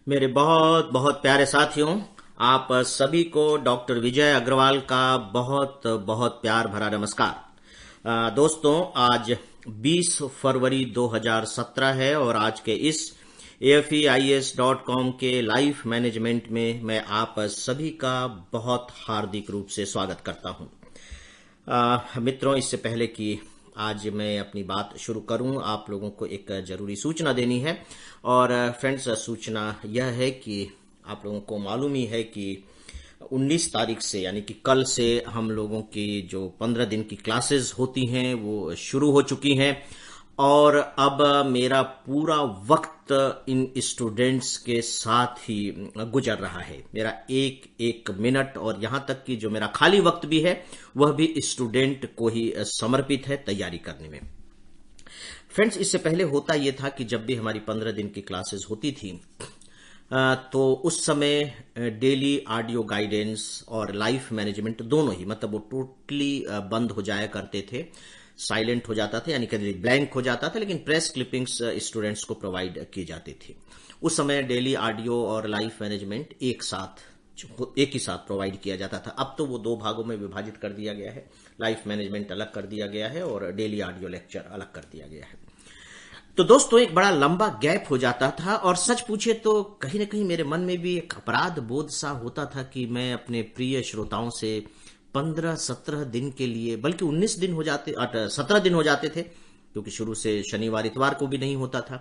मेरे बहुत बहुत प्यारे साथियों, आप सभी को डॉक्टर विजय अग्रवाल का बहुत बहुत प्यार भरा नमस्कार। दोस्तों, आज 20 फरवरी 2017 है और आज के इस AFEIS.com के लाइफ मैनेजमेंट में मैं आप सभी का बहुत हार्दिक रूप से स्वागत करता हूं। मित्रों, इससे पहले कि आज मैं अपनी बात शुरू करूं, आप लोगों को एक जरूरी सूचना देनी है। और फ्रेंड्स, सूचना यह है कि आप लोगों को मालूम ही है कि 19 तारीख से यानी कि कल से हम लोगों की जो 15 दिन की क्लासेस होती हैं वो शुरू हो चुकी हैं। और अब मेरा पूरा वक्त इन स्टूडेंट्स के साथ ही गुजर रहा है। मेरा एक एक मिनट और यहाँ तक कि जो मेरा खाली वक्त भी है वह भी स्टूडेंट को ही समर्पित है तैयारी करने में। फ्रेंड्स, इससे पहले होता यह था कि जब भी हमारी 15 दिन की क्लासेस होती थी तो उस समय डेली ऑडियो गाइडेंस और लाइफ मैनेजमेंट दोनों ही मतलब वो टोटली बंद हो जाया करते थे, साइलेंट हो जाता था, यानी कि ब्लैंक हो जाता था, लेकिन प्रेस क्लिपिंग्स स्टूडेंट्स को प्रोवाइड की जाती थी। उस समय डेली ऑडियो और लाइफ मैनेजमेंट एक ही साथ प्रोवाइड किया जाता था। अब तो वो दो भागों में विभाजित कर दिया गया है। लाइफ मैनेजमेंट अलग कर दिया गया है और डेली ऑडियो लेक्चर अलग कर दिया गया है। तो दोस्तों, एक बड़ा लंबा गैप हो जाता था और सच पूछे तो कहीं ना कहीं मेरे मन में भी एक अपराध बोध सा होता था कि मैं अपने प्रिय श्रोताओं से 15-17 दिन के लिए, बल्कि 19 दिन हो जाते, 17 दिन हो जाते थे, क्योंकि शुरू से शनिवार इतवार को भी नहीं होता था,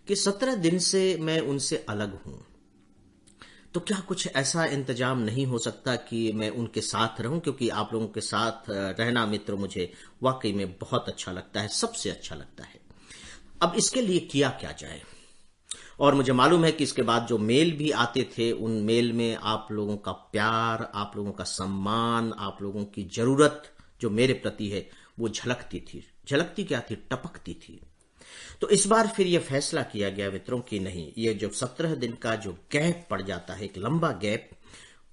कि 17 दिन से मैं उनसे अलग हूं। तो क्या कुछ ऐसा इंतजाम नहीं हो सकता कि मैं उनके साथ रहूं, क्योंकि आप लोगों के साथ रहना मित्र मुझे वाकई में बहुत अच्छा लगता है, सबसे अच्छा लगता है। अब इसके लिए किया क्या जाए। और मुझे मालूम है कि इसके बाद जो मेल भी आते थे उन मेल में आप लोगों का प्यार, आप लोगों का सम्मान, आप लोगों की जरूरत जो मेरे प्रति है वो झलकती थी। झलकती क्या थी? टपकती थी। तो इस बार फिर यह फैसला किया गया मित्रों कि नहीं, ये जो 17 दिन का जो गैप पड़ जाता है, एक लंबा गैप,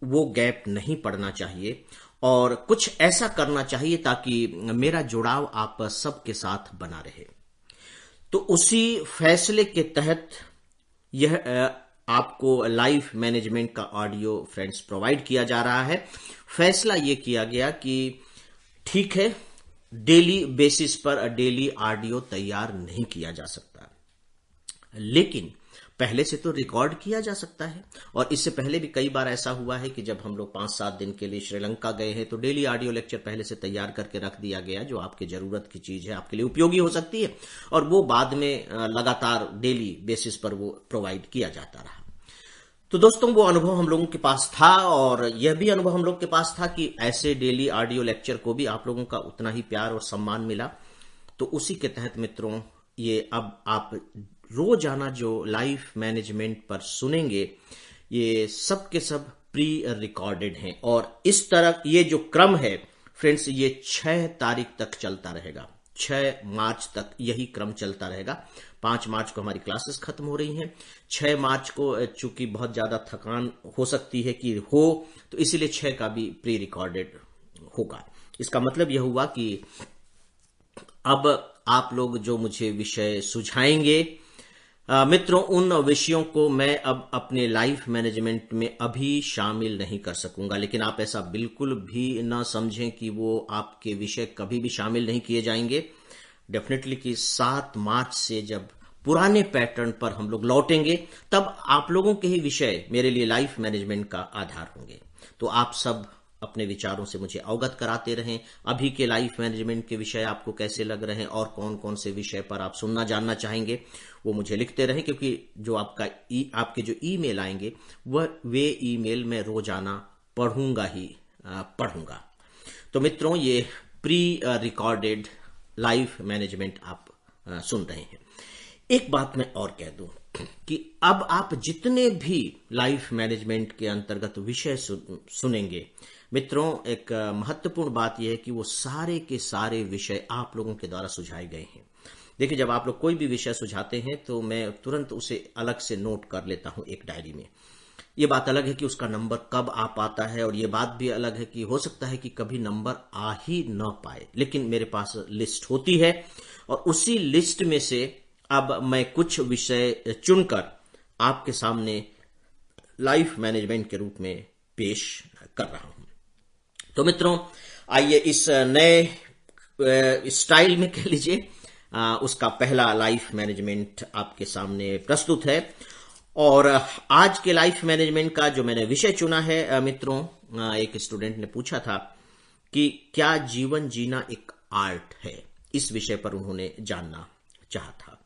वो गैप नहीं पड़ना चाहिए और कुछ ऐसा करना चाहिए ताकि मेरा जुड़ाव आप सबके साथ बना रहे। तो उसी फैसले के तहत यह आपको लाइफ मैनेजमेंट का ऑडियो फ्रेंड्स प्रोवाइड किया जा रहा है। फैसला यह किया गया कि ठीक है, डेली बेसिस पर डेली ऑडियो तैयार नहीं किया जा सकता, लेकिन पहले से तो रिकॉर्ड किया जा सकता है। और इससे पहले भी कई बार ऐसा हुआ है कि जब हम लोग 5-7 दिन के लिए श्रीलंका गए हैं तो डेली ऑडियो लेक्चर पहले से तैयार करके रख दिया गया, जो आपके जरूरत की चीज है, आपके लिए उपयोगी हो सकती है, और वो बाद में लगातार डेली बेसिस पर वो प्रोवाइड किया जाता रहा। तो दोस्तों, वो अनुभव हम लोगों के पास था और यह भी अनुभव हम लोग के पास था कि ऐसे डेली ऑडियो लेक्चर को भी आप लोगों का उतना ही प्यार और सम्मान मिला। तो उसी के तहत मित्रों, ये अब आप रोजाना जो लाइफ मैनेजमेंट पर सुनेंगे ये सब के सब प्री रिकॉर्डेड हैं। और इस तरह ये जो क्रम है फ्रेंड्स, ये 6 तारीख तक चलता रहेगा। 6 मार्च तक यही क्रम चलता रहेगा। 5 मार्च को हमारी क्लासेस खत्म हो रही हैं। 6 मार्च को चूंकि बहुत ज्यादा थकान हो सकती है कि हो, तो इसीलिए 6 का भी प्री रिकॉर्डेड होगा। इसका मतलब यह हुआ कि अब आप लोग जो मुझे विषय सुझाएंगे मित्रों, उन विषयों को मैं अब अपने लाइफ मैनेजमेंट में अभी शामिल नहीं कर सकूंगा। लेकिन आप ऐसा बिल्कुल भी ना समझें कि वो आपके विषय कभी भी शामिल नहीं किए जाएंगे। डेफिनेटली कि 7 मार्च से जब पुराने पैटर्न पर हम लोग लौटेंगे तब आप लोगों के ही विषय मेरे लिए लाइफ मैनेजमेंट का आधार होंगे। तो आप सब अपने विचारों से मुझे अवगत कराते रहें। अभी के लाइफ मैनेजमेंट के विषय आपको कैसे लग रहे हैं और कौन कौन से विषय पर आप सुनना जानना चाहेंगे वो मुझे लिखते रहें, क्योंकि जो आपके जो ईमेल आएंगे वे ईमेल मैं रोजाना पढ़ूंगा। तो मित्रों, ये प्री रिकॉर्डेड लाइफ मैनेजमेंट आप सुन रहे हैं। एक बात मैं और कह दूं कि अब आप जितने भी लाइफ मैनेजमेंट के अंतर्गत विषय सुनेंगे मित्रों, एक महत्वपूर्ण बात यह है कि वो सारे के सारे विषय आप लोगों के द्वारा सुझाए गए हैं। देखिए, जब आप लोग कोई भी विषय सुझाते हैं तो मैं तुरंत उसे अलग से नोट कर लेता हूं एक डायरी में। ये बात अलग है कि उसका नंबर कब आ पाता है, और ये बात भी अलग है कि हो सकता है कि कभी नंबर आ ही न पाए, लेकिन मेरे पास लिस्ट होती है और उसी लिस्ट में से अब मैं कुछ विषय चुनकर आपके सामने लाइफ मैनेजमेंट के रूप में पेश कर रहा हूं। तो मित्रों, आइए इस नए स्टाइल में कह लीजिए उसका पहला लाइफ मैनेजमेंट आपके सामने प्रस्तुत है। और आज के लाइफ मैनेजमेंट का जो मैंने विषय चुना है मित्रों, एक स्टूडेंट ने पूछा था कि क्या जीवन जीना एक आर्ट है। इस विषय पर उन्होंने जानना चाहा था,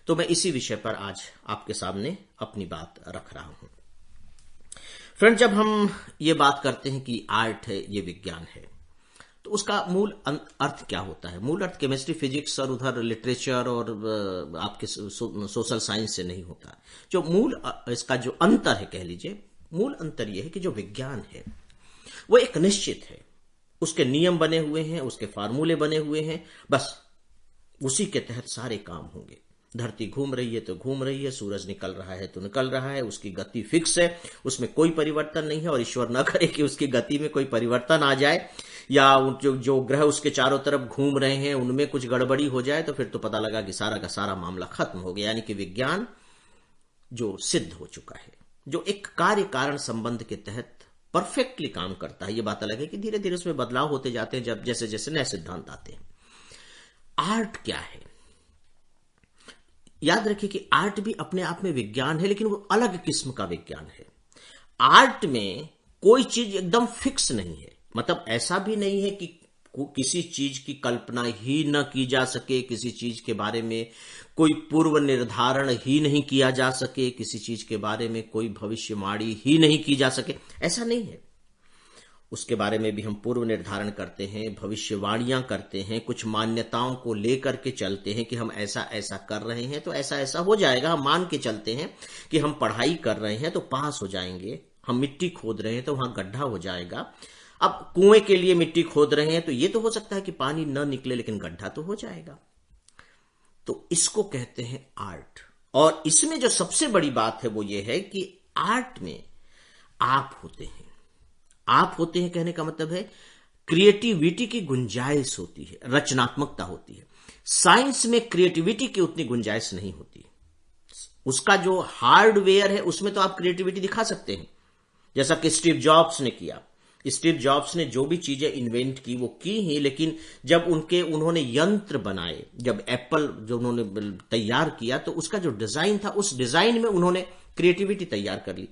तो मैं इसी विषय पर आज आपके सामने अपनी बात रख रहा हूं। फ्रेंड, जब हम ये बात करते हैं कि आर्ट है, ये विज्ञान है, तो उसका मूल अर्थ क्या होता है? मूल अर्थ केमिस्ट्री, फिजिक्स और उधर लिटरेचर और आपके सोशल साइंस से नहीं होता। जो मूल इसका जो अंतर है, कह लीजिए मूल अंतर यह है कि जो विज्ञान है वो एक निश्चित है, उसके नियम बने हुए हैं, उसके फार्मूले बने हुए हैं, बस उसी के तहत सारे काम होंगे। धरती घूम रही है तो घूम रही है, सूरज निकल रहा है तो निकल रहा है, उसकी गति फिक्स है, उसमें कोई परिवर्तन नहीं है। और ईश्वर न करे कि उसकी गति में कोई परिवर्तन आ जाए या जो ग्रह उसके चारों तरफ घूम रहे हैं उनमें कुछ गड़बड़ी हो जाए, तो फिर तो पता लगा कि सारा का सारा मामला खत्म हो गया। यानी कि विज्ञान जो सिद्ध हो चुका है, जो एक कार्य कारण संबंध के तहत परफेक्टली काम करता है। ये बात अलग है कि धीरे धीरे उसमें बदलाव होते जाते हैं जब जैसे जैसे नए सिद्धांत आते हैं। आर्ट क्या है? याद रखिए कि आर्ट भी अपने आप में विज्ञान है, लेकिन वो अलग किस्म का विज्ञान है। आर्ट में कोई चीज एकदम फिक्स नहीं है, मतलब ऐसा भी नहीं है कि किसी चीज की कल्पना ही न की जा सके, किसी चीज के बारे में कोई पूर्व निर्धारण ही नहीं किया जा सके, किसी चीज के बारे में कोई भविष्यवाणी ही नहीं की जा सके, ऐसा नहीं है। उसके बारे में भी हम पूर्व निर्धारण करते हैं, भविष्यवाणियां करते हैं, कुछ मान्यताओं को लेकर के चलते हैं कि हम ऐसा ऐसा कर रहे हैं तो ऐसा ऐसा हो जाएगा। हम मान के चलते हैं कि हम पढ़ाई कर रहे हैं तो पास हो जाएंगे, हम मिट्टी खोद रहे हैं तो वहां गड्ढा हो जाएगा। अब कुएं के लिए मिट्टी खोद रहे हैं तो ये तो हो सकता है कि पानी न निकले, लेकिन गड्ढा तो हो जाएगा। तो इसको कहते हैं आर्ट। और इसमें जो सबसे बड़ी बात है वो ये है कि आर्ट में आप होते हैं। आप होते हैं कहने का मतलब है क्रिएटिविटी की गुंजाइश होती है, रचनात्मकता होती है। साइंस में क्रिएटिविटी की उतनी गुंजाइश नहीं होती। उसका जो हार्डवेयर है उसमें तो आप क्रिएटिविटी दिखा सकते हैं, जैसा कि स्टीव जॉब्स ने किया। स्टीव जॉब्स ने जो भी चीजें इन्वेंट की वो की ही, लेकिन जब उन्होंने यंत्र बनाए, जब एप्पल जो उन्होंने तैयार किया, तो उसका जो डिजाइन था उस डिजाइन में उन्होंने क्रिएटिविटी तैयार कर ली।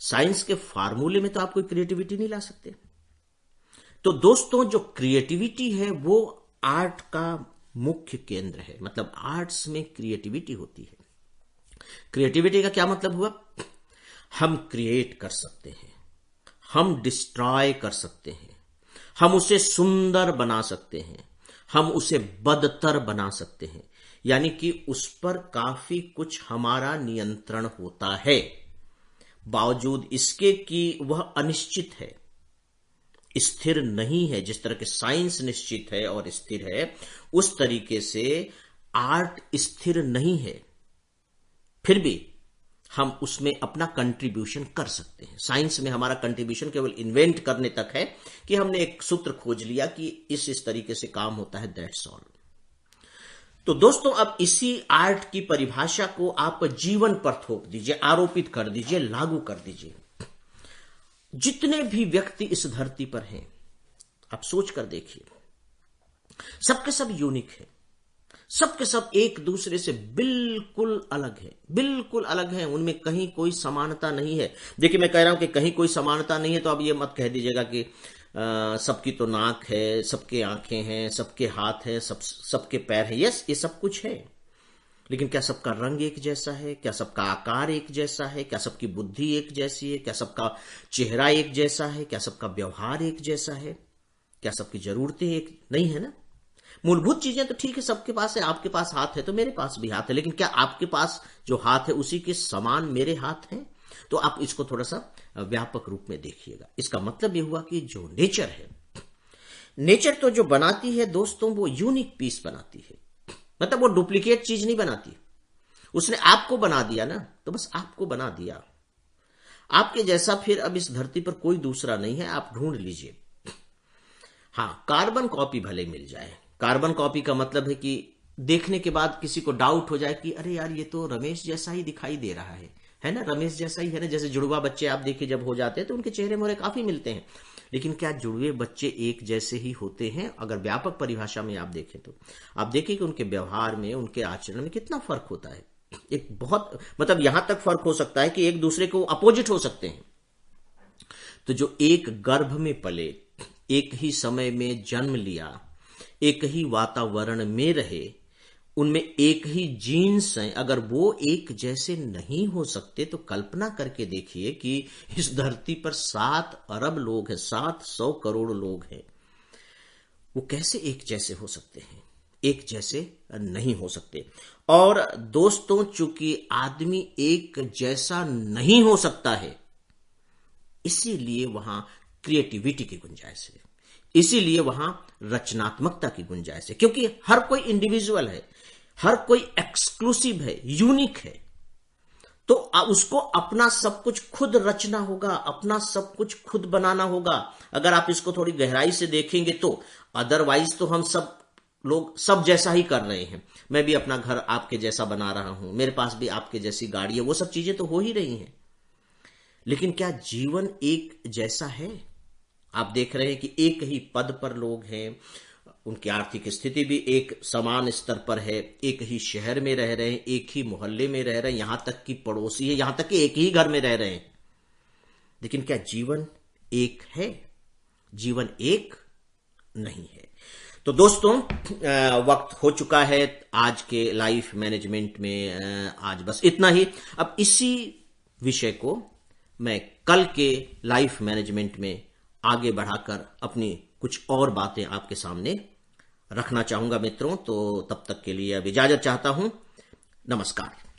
साइंस के फार्मूले में तो आप कोई क्रिएटिविटी नहीं ला सकते। तो दोस्तों, जो क्रिएटिविटी है वो आर्ट का मुख्य केंद्र है। मतलब आर्ट्स में क्रिएटिविटी होती है। क्रिएटिविटी का क्या मतलब हुआ? हम क्रिएट कर सकते हैं, हम डिस्ट्रॉय कर सकते हैं, हम उसे सुंदर बना सकते हैं, हम उसे बदतर बना सकते हैं। यानी कि उस पर काफी कुछ हमारा नियंत्रण होता है, बावजूद इसके कि वह अनिश्चित है, स्थिर नहीं है। जिस तरह के साइंस निश्चित है और स्थिर है, उस तरीके से आर्ट स्थिर नहीं है। फिर भी हम उसमें अपना कंट्रीब्यूशन कर सकते हैं। साइंस में हमारा कंट्रीब्यूशन केवल इन्वेंट करने तक है कि हमने एक सूत्र खोज लिया कि इस तरीके से काम होता है, दैट्स ऑल। तो दोस्तों, अब इसी आर्ट की परिभाषा को आप जीवन पर थोप दीजिए, आरोपित कर दीजिए, लागू कर दीजिए। जितने भी व्यक्ति इस धरती पर हैं, आप सोच कर देखिए, सबके सब यूनिक है, सबके सब एक दूसरे से बिल्कुल अलग है, बिल्कुल अलग है। उनमें कहीं कोई समानता नहीं है। देखिए, मैं कह रहा हूं कि कहीं कोई समानता नहीं है तो अब ये मत कह दीजिएगा कि सबकी तो नाक है, सबके आंखें हैं, सबके हाथ हैं, सबके पैर हैं। यस, ये सब कुछ है, लेकिन क्या सबका रंग एक जैसा है? क्या सबका आकार एक जैसा है? क्या सबकी बुद्धि एक जैसी है? क्या सबका चेहरा एक जैसा है? क्या सबका व्यवहार एक जैसा है? क्या सबकी जरूरतें एक नहीं है ना? मूलभूत चीजें तो ठीक है, सबके पास है। आपके पास हाथ है तो मेरे पास भी हाथ है, लेकिन क्या आपके पास जो हाथ है उसी के समान मेरे हाथ हैं? तो आप इसको थोड़ा सा व्यापक रूप में देखिएगा। इसका मतलब यह हुआ कि जो नेचर है, नेचर तो जो बनाती है दोस्तों, वो यूनिक पीस बनाती है। मतलब वो डुप्लीकेट चीज नहीं बनाती। उसने आपको बना दिया ना, तो बस आपको बना दिया। आपके जैसा फिर अब इस धरती पर कोई दूसरा नहीं है, आप ढूंढ लीजिए। हां, कार्बन कॉपी भले मिल जाए। कार्बन कॉपी का मतलब है कि देखने के बाद किसी को डाउट हो जाए कि अरे यार, ये तो रमेश जैसा ही दिखाई दे रहा है, है ना, रमेश जैसा ही है ना। जैसे जुड़वा बच्चे आप देखिए जब हो जाते हैं तो उनके चेहरे मोहरे काफी मिलते हैं, लेकिन क्या जुड़वे बच्चे एक जैसे ही होते हैं? अगर व्यापक परिभाषा में आप देखें तो आप देखिए कि उनके व्यवहार में, उनके आचरण में कितना फर्क होता है। एक बहुत मतलब यहां तक फर्क हो सकता है कि एक दूसरे को अपोजिट हो सकते हैं। तो जो एक गर्भ में पले, एक ही समय में जन्म लिया, एक ही वातावरण में रहे, उनमें एक ही जीन्स हैं, अगर वो एक जैसे नहीं हो सकते तो कल्पना करके देखिए कि इस धरती पर 7 अरब लोग हैं, 700 करोड़ लोग हैं, वो कैसे एक जैसे हो सकते हैं? एक जैसे नहीं हो सकते। और दोस्तों, चूंकि आदमी एक जैसा नहीं हो सकता है, इसीलिए वहां क्रिएटिविटी की गुंजाइश है, इसीलिए वहां रचनात्मकता की गुंजाइश है, क्योंकि हर कोई इंडिविजुअल है, हर कोई एक्सक्लूसिव है, यूनिक है। तो उसको अपना सब कुछ खुद रचना होगा, अपना सब कुछ खुद बनाना होगा। अगर आप इसको थोड़ी गहराई से देखेंगे तो अदरवाइज तो हम सब लोग सब जैसा ही कर रहे हैं। मैं भी अपना घर आपके जैसा बना रहा हूं, मेरे पास भी आपके जैसी गाड़ी है, वो सब चीजें तो हो ही रही हैं, लेकिन क्या जीवन एक जैसा है? आप देख रहे हैं कि एक ही पद पर लोग हैं, उनकी आर्थिक स्थिति भी एक समान स्तर पर है, एक ही शहर में रह रहे हैं, एक ही मोहल्ले में रह रहे हैं, यहां तक कि पड़ोसी है, यहां तक कि एक ही घर में रह रहे हैं, लेकिन क्या जीवन एक है? जीवन एक नहीं है। तो दोस्तों, वक्त हो चुका है आज के लाइफ मैनेजमेंट में। आज बस इतना ही। अब इसी विषय को मैं कल के लाइफ मैनेजमेंट में आगे बढ़ाकर अपनी कुछ और बातें आपके सामने रखना चाहूंगा मित्रों। तो तब तक के लिए अब इजाजत चाहता हूं। नमस्कार।